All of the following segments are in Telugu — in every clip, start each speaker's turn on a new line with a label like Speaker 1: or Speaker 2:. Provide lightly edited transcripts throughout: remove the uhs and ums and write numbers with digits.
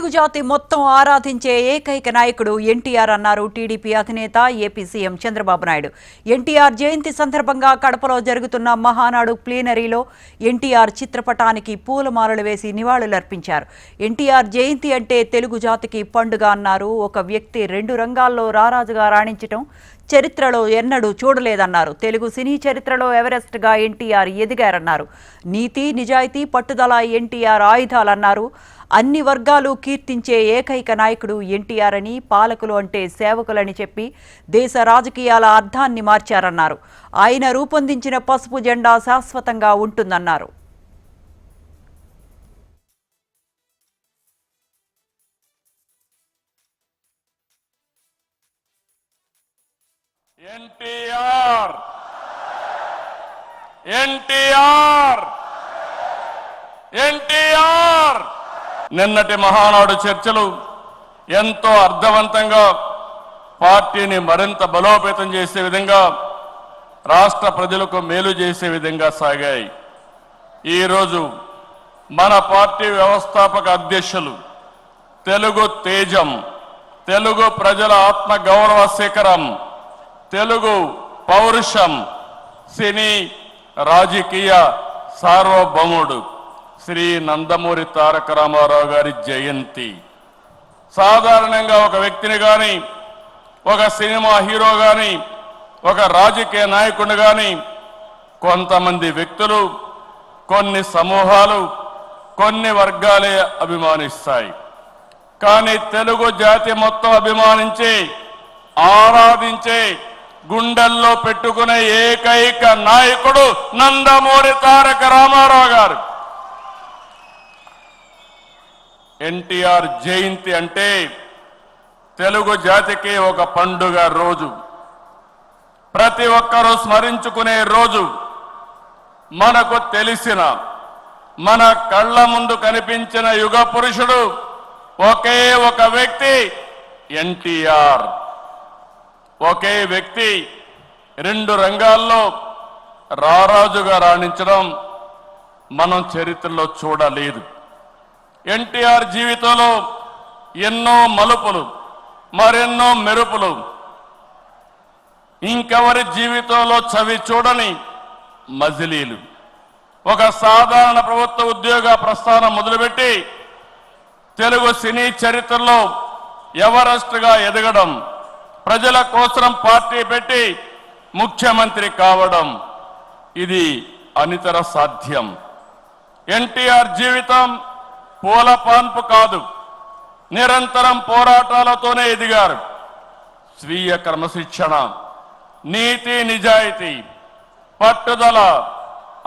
Speaker 1: తెలుగు జాతి మొత్తం ఆరాధించే ఏకైక నాయకుడు ఎన్టీఆర్ అన్నారు టీడీపీ అధినేత ఏపీ సీఎం చంద్రబాబు నాయుడు. ఎన్టీఆర్ జయంతి సందర్భంగా కడపలో జరుగుతున్న మహానాడు ప్లీనరీలో ఎన్టీఆర్ చిత్రపటానికి పూలమాలలు వేసి నివాళులర్పించారు. ఎన్టీఆర్ జయంతి అంటే తెలుగు జాతికి పండుగ అన్నారు. ఒక వ్యక్తి 2 రంగాల్లో రారాజుగా రాణించటం చరిత్రలో ఎన్నడూ చూడలేదన్నారు. తెలుగు సినీ చరిత్రలో ఎవరెస్ట్గా ఎన్టీఆర్ ఎదిగారన్నారు. నీతి, నిజాయితీ, పట్టుదల ఎన్టీఆర్ ఆయుధాలన్నారు. అన్ని వర్గాలు కీర్తించే ఏకైక నాయకుడు ఎన్టీఆర్ అని, పాలకులు అంటే సేవకులని చెప్పి దేశ రాజకీయాల అర్థాన్ని మార్చారన్నారు. ఆయన రూపొందించిన పసుపు జెండా శాశ్వతంగా ఉంటుందన్నారు.
Speaker 2: ఎన్టీఆర్ ఎన్టీఆర్ ఎన్టీఆర్ నిన్నటి మహానాడు చర్చలు ఎంతో అర్థవంతంగా పార్టీని మరింత బలోపేతం చేసే విధంగా, రాష్ట్ర ప్రజలకు మేలు చేసే విధంగా సాగాయి. ఈరోజు మన పార్టీ వ్యవస్థాపక అధ్యక్షులు, తెలుగు తేజం, తెలుగు ప్రజల ఆత్మ గౌరవ శిఖరం, తెలుగు పౌరుషం, సినీ రాజకీయ సార్వభౌముడు శ్రీ నందమూరి తారక రామారావు గారి జయంతి. సాధారణంగా ఒక వ్యక్తిని కానీ, ఒక సినిమా హీరో కానీ, ఒక రాజకీయ నాయకుడిని కానీ కొంతమంది వ్యక్తులు, కొన్ని సమూహాలు, కొన్ని వర్గాలే అభిమానిస్తాయి. కానీ తెలుగు జాతి మొత్తం అభిమానించి ఆరాధించే, గుండెల్లో పెట్టుకునే ఏకైక నాయకుడు నందమూరి తారక రామారావు గారు. ఎన్టీఆర్ జయంతి అంటే తెలుగు జాతికి ఒక పండుగ రోజు, ప్రతి ఒక్కరూ స్మరించుకునే రోజు. మనకు తెలిసిన, మన కళ్ళ ముందు కనిపించిన యుగ పురుషుడు ఒకే ఒక వ్యక్తి ఎన్టీఆర్. ఒకే వ్యక్తి 2 రంగాల్లో రారాజుగా రాణించడం మనం చరిత్రలో చూడలేదు. ఎన్టీఆర్ జీవితంలో ఎన్నో మలుపులు, మరెన్నో మెరుపులు, ఇంకెవరి జీవితంలో చవి చూడని మజిలీలు. ఒక సాధారణ ప్రభుత్వ ఉద్యోగ ప్రస్థానం మొదలుపెట్టి తెలుగు సినీ చరిత్రలో ఎవరెస్ట్గా ఎదగడం, ప్రజల కోసం పార్టీ పెట్టి ముఖ్యమంత్రి కావడం, ఇది అనితర సాధ్యం. ఎన్టీఆర్ జీవితం పూల పాన్పు కాదు, నిరంతరం పోరాటాలతోనే ఎదిగారు. స్వీయ క్రమశిక్షణ, నీతి, నిజాయితీ, పట్టుదల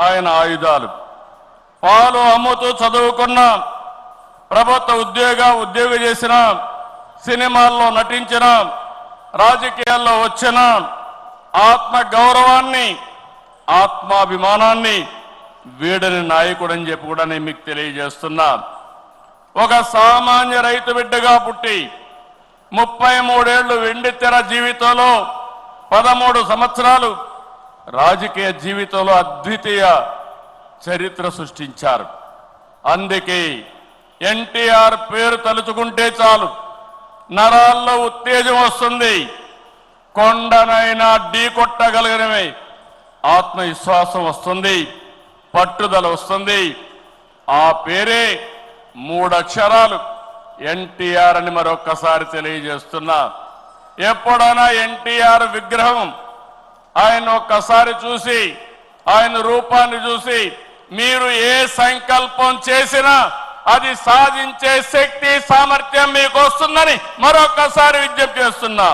Speaker 2: ఆయన ఆయుధాలు. పాలు అమ్ముతూ చదువుకున్న, ప్రభుత్వ ఉద్యోగం చేసిన, సినిమాల్లో నటించిన, రాజకీయాల్లో వచ్చిన, ఆత్మ గౌరవాన్ని, ఆత్మాభిమానాన్ని వీడని నాయకుడని చెప్పి కూడా నేను మీకు తెలియజేస్తున్నా. ఒక సామాన్య రైతు బిడ్డగా పుట్టి 33 ఏళ్లు వెండితెర జీవితంలో 13 సంవత్సరాలు రాజకీయ జీవితంలో అద్వితీయ చరిత్ర సృష్టించారు. అందుకే ఎన్టీఆర్ పేరు తలుచుకుంటే చాలు నరాల్లో ఉత్తేజం వస్తుంది. కొండనైనా ఢీకొట్టగలిగినవే ఆత్మవిశ్వాసం వస్తుంది, పట్టుదల వస్తుంది. ఆ పేరే 3 అక్షరాలు ఎన్టీఆర్ అని మరొక్కసారి తెలియజేస్తున్నా. ఎప్పుడైనా ఎన్టీఆర్ విగ్రహం, ఆయన ఒక్కసారి చూసి, ఆయన రూపాన్ని చూసి మీరు ఏ సంకల్పం చేసినా అది సాధించే శక్తి, సామర్థ్యం మీకు వస్తుందని మరొక్కసారి విజ్ఞప్తి చేస్తున్నా.